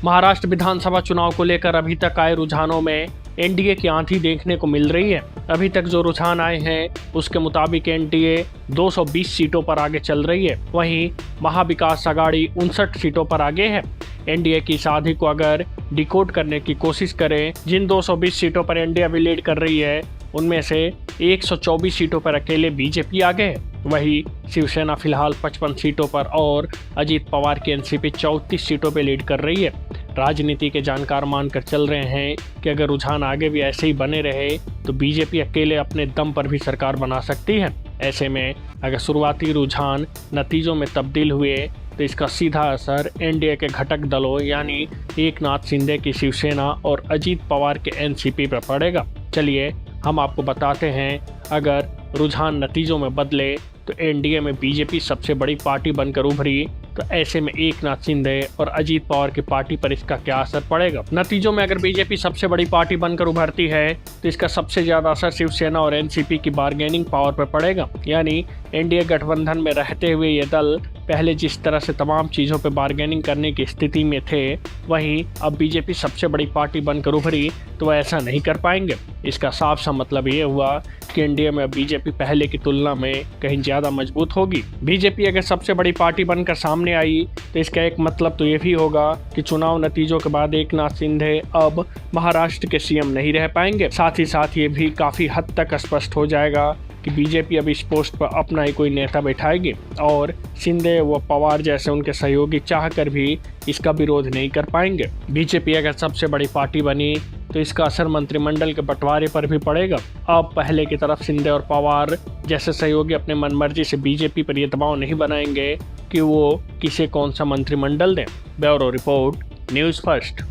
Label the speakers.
Speaker 1: महाराष्ट्र विधानसभा चुनाव को लेकर अभी तक आए रुझानों में एनडीए की आंधी देखने को मिल रही है। अभी तक जो रुझान आए हैं उसके मुताबिक एनडीए 220 सीटों पर आगे चल रही है, वहीं महाविकास आघाड़ी 59 सीटों पर आगे है। एनडीए की इस आंधी को अगर डिकोड करने की कोशिश करें, जिन 220 सीटों पर एनडीए अभी लीड कर रही है उनमें से 124 सीटों पर अकेले बीजेपी आगे है। वहीं शिवसेना फिलहाल 55 सीटों पर और अजीत पवार की एनसीपी 34 सीटों पर लीड कर रही है। राजनीति के जानकार मानकर चल रहे हैं कि अगर रुझान आगे भी ऐसे ही बने रहे तो बीजेपी अकेले अपने दम पर भी सरकार बना सकती है। ऐसे में अगर शुरुआती रुझान नतीजों में तब्दील हुए तो इसका सीधा असर एनडीए के घटक दलों यानी एकनाथ शिंदे की शिवसेना और अजीत पवार के एनसीपी पर पड़ेगा। चलिए हम आपको बताते हैं, अगर रुझान नतीजों में बदले तो एनडीए में बीजेपी सबसे बड़ी पार्टी बनकर उभरी तो ऐसे में एकनाथ शिंदे और अजीत पवार की पार्टी पर इसका क्या असर पड़ेगा। नतीजों में अगर बीजेपी सबसे बड़ी पार्टी बनकर उभरती है तो इसका सबसे ज्यादा असर शिवसेना और एनसीपी की बार्गेनिंग पावर पर पड़ेगा। यानी एनडीए गठबंधन में रहते हुए ये दल पहले जिस तरह से तमाम चीज़ों पर बार्गेनिंग करने की स्थिति में थे, वहीं अब बीजेपी सबसे बड़ी पार्टी बनकर उभरी तो वह ऐसा नहीं कर पाएंगे। इसका साफ सा मतलब ये हुआ कि एनडीए में बीजेपी पहले की तुलना में कहीं ज़्यादा मजबूत होगी। बीजेपी अगर सबसे बड़ी पार्टी बनकर सामने आई तो इसका एक मतलब तो ये भी होगा कि चुनाव नतीजों के बाद एकनाथ शिंदे अब महाराष्ट्र के सीएम नहीं रह पाएंगे। साथ ही साथ ये भी काफ़ी हद तक स्पष्ट हो जाएगा कि बीजेपी अब इस पोस्ट पर अपना ही कोई नेता बैठाएगी और शिंदे व पवार जैसे उनके सहयोगी चाहकर भी इसका विरोध नहीं कर पाएंगे। बीजेपी अगर सबसे बड़ी पार्टी बनी तो इसका असर मंत्रिमंडल के बंटवारे पर भी पड़ेगा। अब पहले की तरफ शिंदे और पवार जैसे सहयोगी अपने मनमर्जी से बीजेपी पर यह दबाव नहीं बनाएंगे कि वो किसे कौन सा मंत्रिमंडल दें। Bureau report, news first.